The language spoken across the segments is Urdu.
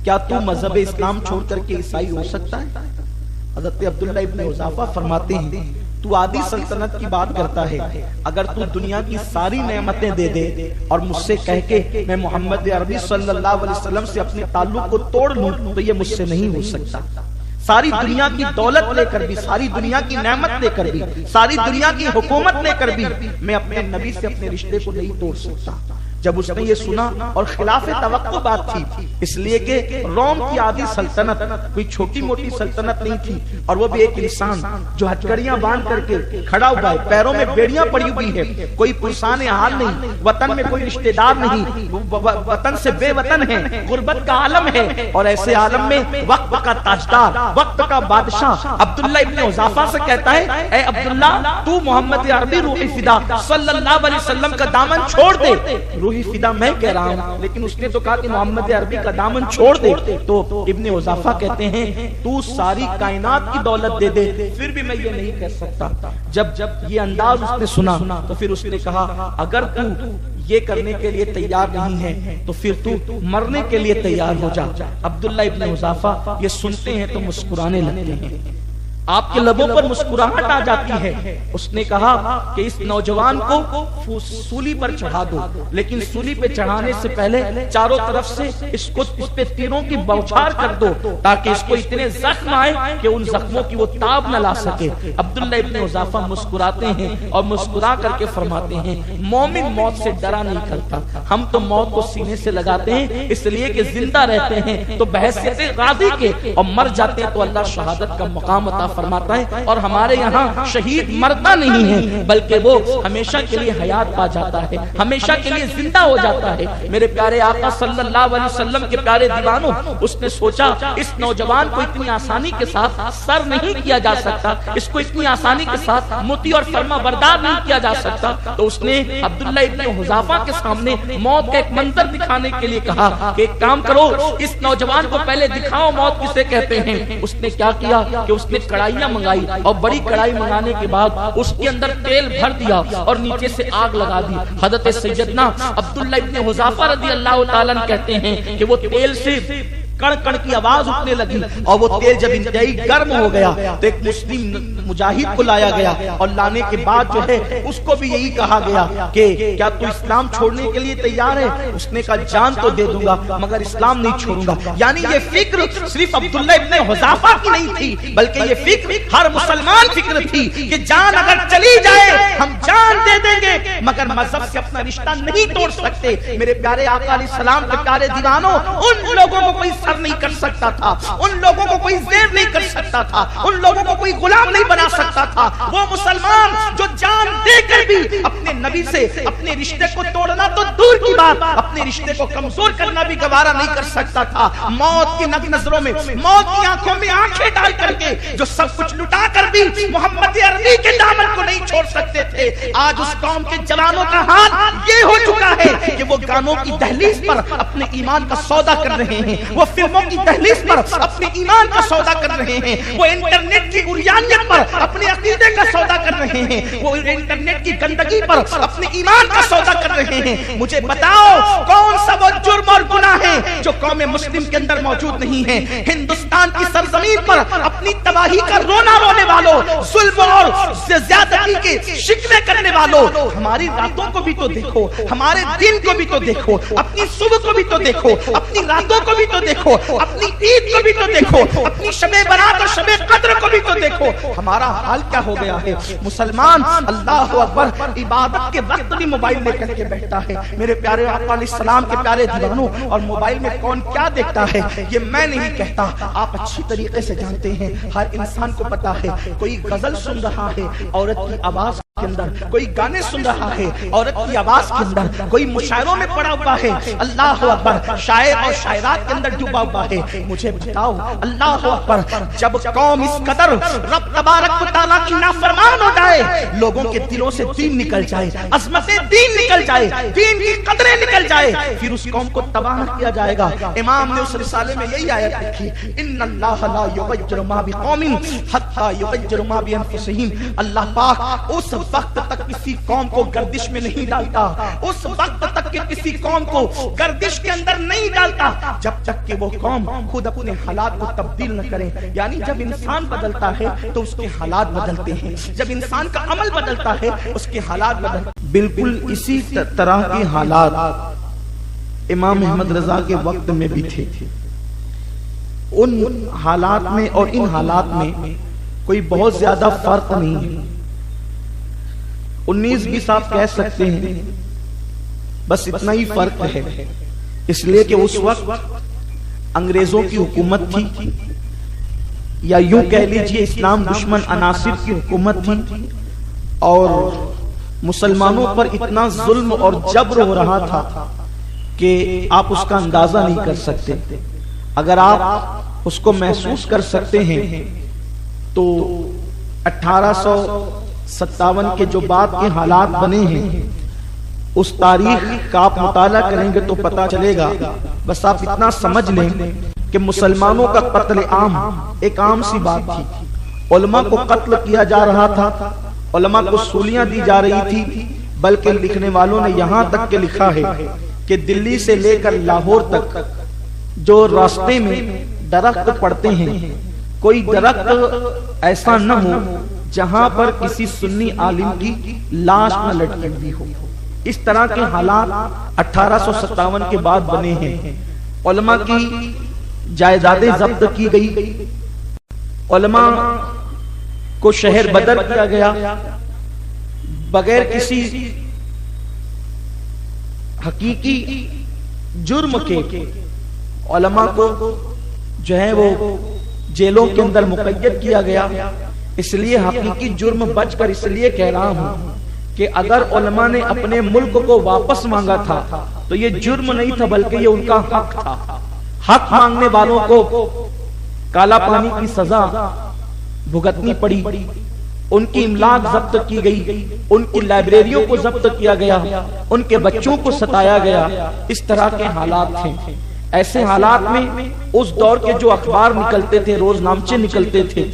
کیا تو مذہب اسلام چھوڑ کر کے عیسائی ہو سکتا ہے؟ حضرت عبداللہ ابن حذافہ فرماتے ہیں تو آدھی سلطنت کی بات کرتا ہے، اگر تو دنیا کی ساری نعمتیں دے دے اور مجھ سے کہہ کے میں محمد عربی صلی اللہ علیہ وسلم سے اپنے تعلق کو توڑ لوں تو یہ مجھ سے نہیں ہو سکتا۔ ساری دنیا کی دولت لے کر بھی، ساری دنیا کی نعمت لے کر بھی، ساری دنیا کی حکومت لے کر بھی میں اپنے نبی سے اپنے رشتے کو نہیں توڑ سکتا۔ جب اس نے یہ سنا، اور خلاف توقع بات تھی، اس لیے کہ روم کی آدھی سلطنت کوئی چھوٹی موٹی سلطنت نہیں تھی، اور وہ بھی ایک انسان جو ہتھکڑیاں باندھ کر کے کھڑا ہوا ہے، پیروں میں بیڑیاں پڑی ہوئی ہے، کوئی پرسان حال نہیں، وطن میں کوئی رشتہ دار نہیں، وطن سے بے وطن ہے، غربت کا عالم ہے، اور ایسے عالم میں وقت کا تاجدار، وقت کا بادشاہ عبداللہ ابن حذافہ سے کہتا ہے اے عبداللہ تو محمد عربی روح فدا صلی اللہ علیہ وسلم کا دامن چھوڑ دے۔ فدا میں کہہ رہا ہوں، لیکن اس نے تو کہا کہ محمد عربی کا دامن چھوڑ دے، تو ابن حذافہ کہتے ہیں تو ساری کائنات کی دولت دے دے پھر بھی میں یہ نہیں کہہ سکتا۔ جب یہ انداز اس نے سنا تو پھر اس نے کہا اگر تو یہ کرنے کے لیے تیار نہیں ہے تو پھر تو مرنے کے لیے تیار ہو جا۔ عبداللہ ابن حذافہ یہ سنتے ہیں تو مسکرانے لگتے ہیں، آپ کے لبوں پر مسکراہٹ آ جاتی ہے۔ اس نے کہا کہ اس نوجوان کو سولی پر چڑھا دو، لیکن سولی پہ چڑھانے سے پہلے چاروں طرف سے اس پہ تیروں کی بوچھار کر دو تاکہ اس کو اتنے زخم آئے کہ ان زخموں کی وہ تاب نہ لا سکے۔ عبداللہ ابن حذافہ مسکراتے ہیں اور مسکرا کر کے فرماتے ہیں مومن موت سے ڈرا نہیں کرتا، ہم تو موت کو سینے سے لگاتے ہیں اس لیے کہ زندہ رہتے ہیں تو بحیثیت غازی کے، اور مر جاتے ہیں تو اللہ شہادت کا مقام عطا فرماتا ہے، اور ہمارے یہاں شہید مرتا نہیں ہے بلکہ وہ ہمیشہ کے لیے حیات پا جاتا ہے، ہمیشہ کے لیے زندہ ہو جاتا ہے۔ میرے پیارے آقا صلی اللہ علیہ وسلم کے پیارے دیوانوں، اس نے سوچا اس نوجوان کو اتنی آسانی کے ساتھ سر نہیں کیا جا سکتا، اس کو اتنی آسانی کے ساتھ مطیع اور فرما بردار نہیں کیا جا سکتا، تو اس نے عبداللہ ابن حذافہ کے سامنے موت کا ایک منظر دکھانے کے لیے کہا کہ ایک کام کرو، اس نوجوان کو پہلے دکھاؤ موت کسے کہتے ہیں۔ اس نے کیا کیا کہ اس نے کڑھائیاں منگائی، اور بڑی کڑھائی منگانے کے بعد اس کے اندر تیل بھر دیا اور نیچے سے آگ لگا دی۔ حضرت سیدنا عبداللہ ابن حذافہ رضی اللہ تعالیٰ عنہ کہتے ہیں کہ وہ تیل سے کڑ کڑ کی آواز اٹھنے لگی، اور وہ تیل جب انتہائی گرم ہو گیا تو ایک مسلم مجاہد کو لایا گیا، اور لانے کے بعد جو ہے اس کو بھی یہی کہا گیا کہ کیا تو اسلام چھوڑنے کے لیے تیار ہے؟ اس نے کہا جان تو دے دوں گا مگر اسلام نہیں چھوڑوں گا۔ یعنی یہ فکر صرف عبداللہ ابن حذافہ کی نہیں تھی بلکہ یہ فکر ہر مسلمان فکر تھی کہ جان اگر چلی جائے ہم جان دے دیں گے مگر مذہب سے اپنا رشتہ نہیں توڑ سکتے۔ میرے پیارے آقا علیہ السلام کے پیارے دیوانوں، ان لوگوں کو کوئی سر نہیں کر سکتا تھا، ان لوگوں کو کوئی زیر نہیں کر سکتا تھا، ان لوگوں کو کوئی غلام نہیں بنا سکتا تھا۔ وہ مسلمان جو جان دے کر بھی اپنے نبی سے اپنے رشتے کو توڑنا تو دور کی بات، اپنے رشتے کو کمزور کرنا بھی گوارا نہیں کر سکتا تھا۔ موت کی نظروں میں، موت کی آنکھوں میں آنکھیں ڈال کر کے جو سب کچھ لٹا کر بھی محمد عربی کے دامن کو نہیں چھوڑ سکتے تھے۔ آج اس قوم کے جوانوں کا حال یہ ہو چکا ہے کہ وہ گانوں کی دہلیز پر اپنے ایمان کا سودا کر رہے ہیں، وہ فلموں کی دہلیز پر اپنے ایمان کا سودا کر رہے ہیں، وہ انٹرنیٹ کی عریانیت پر اپنے عقیدے کا سودا کر رہے ہیں، وہ انٹرنیٹ کی گندگی پر اپنے ایمان کا سودا کر رہے ہیں۔ مجھے بتاؤ کون سا وہ جرم اور گناہ ہے جو قوم مسلم کے اندر موجود نہیں ہے؟ ہندوستان کی سرزمین پر اپنی تباہی کا رونا رونے والوں، ظلم اور زیادتی کے شکوے کرنے والوں، ہماری راتوں کو بھی تو دیکھو، ہمارے دن کو بھی تو دیکھو، اپنی صبح کو بھی تو دیکھو، اپنی راتوں کو بھی تو دیکھو، اپنی عید کو بھی تو دیکھو، اپنی شب برات اور شب قدر کو بھی تو دیکھو، ہمارا حال کیا ہو گیا ہے؟ مسلمان اللہ اکبر عبادت کے وقت بھی موبائل لے کر کے بیٹھتا ہے۔ میرے پیارے آقا علیہ السلام کے پیارے دیوانوں، اور موبائل میں کون کیا دیکھتا ہے یہ میں نہیں کہتا، آپ اچھی طریقے سے جانتے ہیں، ہر انسان کو پتا ہے۔ کوئی غزل سن رہا ہے عورت کی آواز کے اندر، کوئی گانے سن رہا ہے عورت کی آواز کے اندر، کوئی مشاعروں میں پڑا ہوا ہے، اللہ اکبر شاعر اور شاعرات کے اندر ڈوبا ہوا ہے۔ مجھے بتاؤ اللہ اکبر جب قوم اس قدر رب تبارک و تعالیٰ کی نافرمان ہو جائے، لوگوں کے دلوں سے دین نکل جائے، عظمت دین نکل جائے، دین کی قدریں نکل جائے، پھر اس قوم کو تباہ کیا جائے گا۔ امام نے اس رسالے میں یہی آیت لکھی، ان اللہ لا یغیر ما بقوم حتی یغیروا ما بانفسہم۔ اللہ پاک اس وقت تک تک کسی قوم کو گردش میں نہیں ڈالتا، اس وقت تک کہ کسی قوم کو گردش کے اندر نہیں ڈالتا جب تک کہ وہ قوم خود اپنے حالات کو تبدیل نہ کرے۔ یعنی جب انسان بدلتا ہے تو اس کے حالات بدلتے ہیں، جب انسان کا عمل بدلتا ہے اس کے حالات بدلتے ہیں۔ بالکل اسی طرح کے حالات امام احمد رضا کے وقت میں بھی تھے۔ ان حالات میں اور ان حالات میں کوئی بہت زیادہ فرق نہیں ہے، 19-20 آپ کہہ سکتے ہیں، بس اتنا ہی فرق ہے، اس لیے کہ اس وقت انگریزوں کی حکومت تھی، یا یوں کہہ لیجئے اسلام دشمن عناصر کی حکومت تھی، اور مسلمانوں پر اتنا ظلم اور جبر ہو رہا تھا کہ آپ اس کا اندازہ نہیں کر سکتے۔ اگر آپ اس کو محسوس کر سکتے ہیں تو 1857 کے جو بعد کے حالات بنے ہیں اس تاریخ کا آپ مطالعہ کریں گے تو پتا چلے گا۔ بس آپ اتنا سمجھ لیں کہ مسلمانوں کا قتل عام ایک عام سی بات تھی، علماء کو قتل کیا جا رہا تھا، علماء کو سولیاں دی جا رہی تھی، بلکہ لکھنے والوں نے یہاں تک کہ لکھا ہے کہ دلی سے لے کر لاہور تک جو راستے میں درخت پڑتے ہیں کوئی درخت ایسا نہ ہو جہاں پر کسی سنی عالم کی لاش نہ لٹکی ہوئی ہو۔ اس طرح کے حالات 1857 کے بعد بنے ہیں۔ علماء کی جائیدادیں ضبط کی گئی، علماء کو شہر بدر کیا گیا، بغیر کسی حقیقی جرم کے علماء کو جو ہے وہ جیلوں کے اندر مقید کیا گیا۔ اس لیے حقیقی جرم بچ کر اس لیے کہہ رہا ہوں کہ اگر علماء نے اپنے ملک کو واپس مانگا تھا تو یہ جرم نہیں تھا بلکہ یہ ان کا حق تھا۔ حق مانگنے والوں کو کالا پانی کی سزا بھگتنی پڑی، ان کی املاک ضبط کی گئی، ان کی لائبریریوں کو ضبط کیا گیا، ان کے بچوں کو ستایا گیا۔ اس طرح کے حالات تھے۔ ایسے حالات میں اس دور کے جو اخبار نکلتے تھے، روز نامچے نکلتے تھے،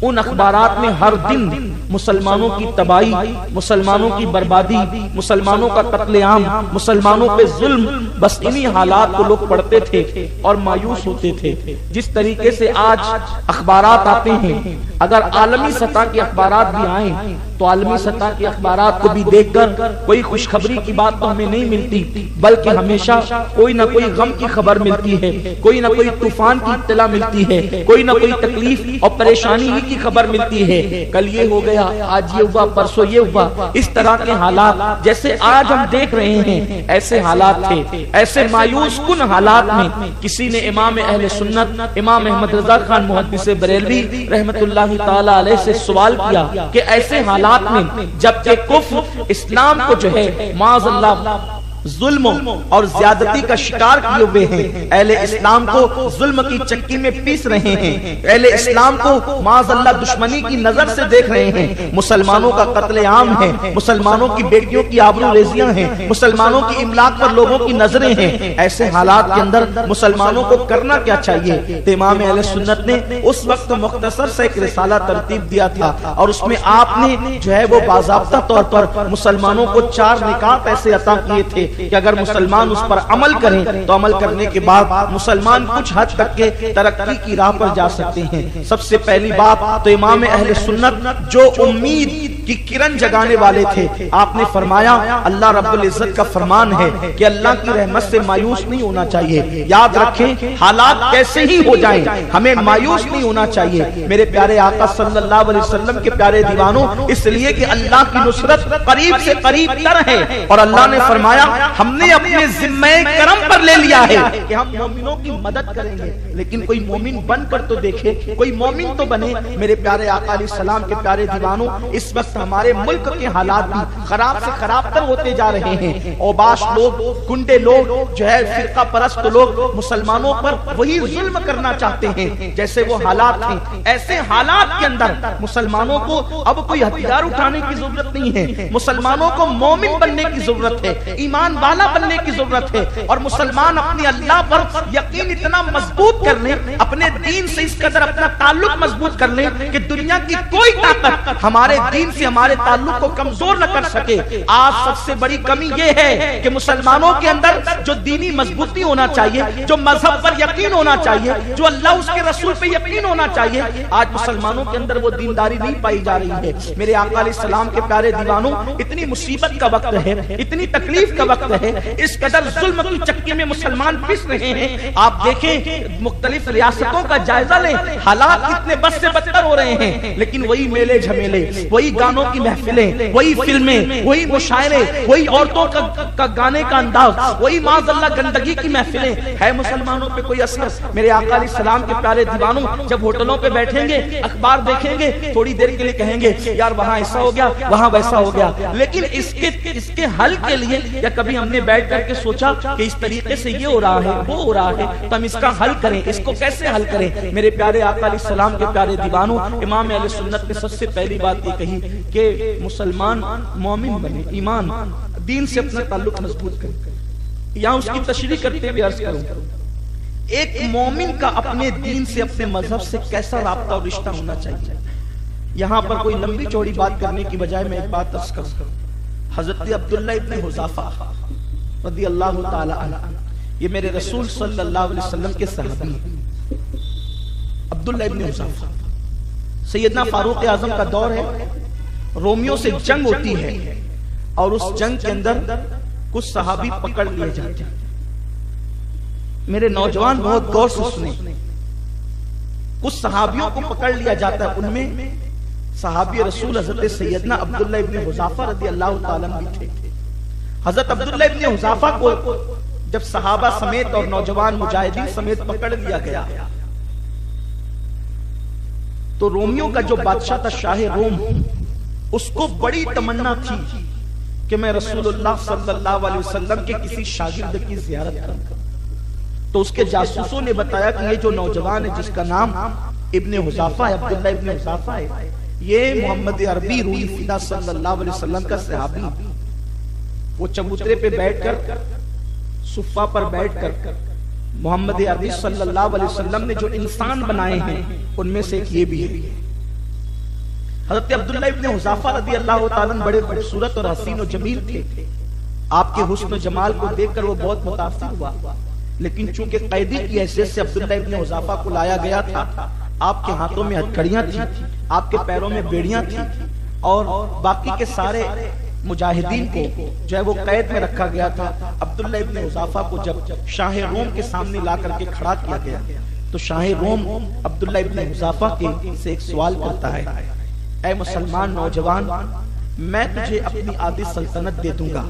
ان اخبارات میں ہر دن مسلمانوں کی تباہی، مسلمانوں کی بربادی، مسلمانوں کا قتل عام، مسلمانوں پہ ظلم، بس انہی حالات کو لوگ پڑھتے تھے اور مایوس ہوتے تھے۔ جس طریقے سے آج اخبارات آتے ہیں، اگر عالمی سطح کے اخبارات بھی آئیں تو عالمی سطح کے اخبارات کو بھی دیکھ کر کوئی خوشخبری کی بات تو ہمیں نہیں ملتی، بلکہ ہمیشہ کوئی نہ کوئی غم کی خبر ملتی ہے، کوئی نہ کوئی طوفان کی اطلاع ملتی ہے، کوئی نہ کوئی تکلیف اور پریشانی ہی کی خبر ملتی ہے۔ کل یہ ہو گیا، آج یہ ہوا، پرسوں یہ ہوا۔ اس طرح کے حالات جیسے آج ہم دیکھ رہے ہیں ایسے حالات تھے۔ ایسے مایوس کن حالات میں کسی نے امام اہل سنت امام احمد رضا خان محدث بریلوی رحمت اللہ تعالی علیہ سے سوال کیا کہ ایسے حالات میں جبکہ کفر اسلام کو جو ہے معاذ اللہ ظلم اور زیادتی کا شکار کیے ہوئے ہیں، اہل اسلام کو ظلم کی چکی میں پیس رہے ہیں، اہل اسلام کو معاذ اللہ دشمنی کی نظر سے دیکھ رہے ہیں، مسلمانوں کا قتل عام ہے، مسلمانوں کی بیٹیوں کی آبرو ریزیاں ہیں، مسلمانوں کی املاک پر لوگوں کی نظریں ہیں۔ ایسے حالات کے اندر مسلمانوں کو کرنا کیا چاہیے؟ تو امام اہل سنت نے اس وقت مختصر سے ایک رسالہ ترتیب دیا تھا، اور اس میں آپ نے جو ہے وہ باضابطہ طور پر مسلمانوں کو 4 نکات ایسے عطا کیے تھے کہ اگر مسلمان اس پر عمل کریں تو عمل کرنے کے بعد مسلمان کچھ حد تک کے ترقی کی راہ پر جا سکتے ہیں۔ سب سے پہلی بات تو امام اہل سنت جو امید کی کرن جگانے والے تھے، آپ نے فرمایا اللہ رب العزت کا فرمان ہے کہ اللہ کی رحمت سے مایوس نہیں ہونا چاہیے۔ یاد رکھیں حالات کیسے ہی ہو جائیں ہمیں مایوس نہیں ہونا چاہیے۔ میرے پیارے آقا صلی اللہ علیہ وسلم کے پیارے دیوانوں، اس لیے کہ اللہ کی نصرت قریب سے قریب تر ہے، اور اللہ نے فرمایا ہم نے اپنے ذمہ کرم پر لے لیا ہے کہ ہم مومنوں کی مدد کریں گے۔ لیکن کوئی مومن بن کر تو دیکھے، کوئی مومن تو بنے۔ میرے پیارے آقا علیہ السلام کے پیارے دیوانوں، اس وقت ہمارے ملک کے حالات بھی خراب سے خراب تر ہوتے جا رہے ہیں۔ اوباش لوگ، گنڈے لوگ، جو ہے فرقہ پرست لوگ مسلمانوں پر وہی ظلم کرنا چاہتے ہیں جیسے وہ حالات ہیں۔ ایسے حالات کے اندر مسلمانوں کو اب کوئی ہتھیار اٹھانے کی ضرورت نہیں ہے، مسلمانوں کو مومن بننے کی ضرورت ہے، ایمان والا بننے کی ضرورت ہے، اور مسلمان اپنی اللہ پر یقین اتنا مضبوط کر لیں، اپنے دین سے اس قدر اپنا تعلق مضبوط کر لیں کہ دنیا کی کوئی طاقت ہمارے دین سے ہمارے تعلق کو کمزور نہ کر سکے۔ آج سب سے بڑی کمی یہ ہے کہ مسلمانوں کے اندر جو دینی مضبوطی ہونا چاہیے، جو مذہب پر یقین ہونا چاہیے، جو اللہ اس کے رسول پہ یقین ہونا چاہیے، آج مسلمانوں کے اندر وہ دینداری نہیں پائی جا رہی ہے۔ میرے آقا علیہ السلام کے پیارے دیوانوں، اتنی مصیبت کا وقت ہے، اتنی تکلیف کا وقت ہے، اس قدر ظلم کی چکی میں مسلمان پس رہے ہیں۔ آپ دیکھیں مختلف ریاستوں کا جائزہ لیں، حالات اتنے بد سے بدتر ہو رہے ہیں، لیکن وہی میلے جھمیلے، وہی گانوں کی محفلیں، وہی فلمیں، وہی مشاعرے، وہی عورتوں کا گانے کا انداز، وہی معاذ اللہ گندگی کی محفلیں، ہے مسلمانوں پہ کوئی اثر؟ میرے آقا علیہ السلام کے پیارے دیوانوں، جب ہوٹلوں پہ بیٹھیں گے، اخبار دیکھیں گے، تھوڑی دیر کے لیے کہیں گے یار وہاں ایسا ہو گیا، وہاں ویسا ہو گیا، لیکن اس کے حل کے لیے یا کبھی ہم نے بیٹھ کر کے سوچا کہ اس طریقے سے یہ ہو رہا ہے، وہ ہو رہا ہے، تو ہم اس کا حل کریں، اس کو کیسے حل کریں؟ میرے پیارے آقا علیہ السلام کے پیارے دیوانوں، امام اہل سنت نے سب سے پہلی بات یہ کہی کہ مسلمان مومن بنے، ایمان دین سے اپنا تعلق مضبوط کرے۔ یہاں اس کی تشریح کرتے ہوئے عرض کروں، ایک مومن کا اپنے دین سے، اپنے مذہب سے کیسا رابطہ اور رشتہ ہونا چاہیے؟ یہاں پر کوئی لمبی چوڑی بات کرنے کی بجائے میں ایک بات عرض کروں۔ حضرت عبداللہ ابن حذافہ رضی اللہ تعالی عنہ، یہ میرے رسول صلی اللہ علیہ وسلم کے صحابی ہیں۔ عبداللہ ابن حذافہ، سیدنا فاروق اعظم کا دور ہے، رومیوں سے جنگ ہوتی ہے اور اس جنگ کے اندر کچھ صحابی پکڑ لیے جاتے ہیں۔ میرے نوجوان بہت غور سے سنیں، کچھ صحابیوں کو پکڑ لیا جاتا ہے، ان میں صحابی رسول حضرت سیدنا عبداللہ ابن حذافہ رضی اللہ تعالیٰ عنہ بھی تھے۔ حضرت عبداللہ ابن حذافہ کو جب صحابہ سمیت اور نوجوان مجاہدین سمیت پکڑ لیا گیا تو رومیوں کا جو بادشاہ تھا شاہ روم، اس کو بڑی تمنا تھی کہ میں رسول اللہ صلی اللہ علیہ وسلم کے کسی شاگرد کی زیارت کروں۔ تو اس کے جاسوسوں نے بتایا کہ یہ جو نوجوان ہے جس کا نام ابن حذافہ ہے، عبداللہ ابن حذافہ ہے، یہ محمد عربی روح فدا صلی اللہ علیہ وسلم کا صحابی۔ وہ چبوترے پہ بیٹھ کر، صفہ پر بیٹھ کر محمد عربی صلی اللہ علیہ وسلم نے جو انسان بنائے ہیں ان میں سے ایک یہ بھی ہے۔ حضرت عبداللہ ابن حذافہ رضی اللہ تعالیٰ عنہ بڑے خوبصورت اور حسین و جمیل تھے۔ آپ کے حسن و جمال کو دیکھ کر وہ بہت متاثر ہوا، لیکن چونکہ قیدی کی حیثیت سے عبداللہ ابن حذافہ کو لایا گیا تھا، آپ کے ہاتھوں میں ہتھکڑیاں تھیں، آپ کے پیروں میں بیڑیاں تھیں، اور باقی کے سارے مجاہدین کو جو ہے وہ قید میں رکھا گیا تھا۔ عبداللہ ابن حذافہ کو جب شاہ روم کے سامنے لا کر کے کھڑا کیا گیا تو شاہ روم عبداللہ ابن حذافہ کے سے ایک سوال کرتا ہے، اے مسلمان نوجوان، میں تجھے اپنی آدھی سلطنت دے دوں گا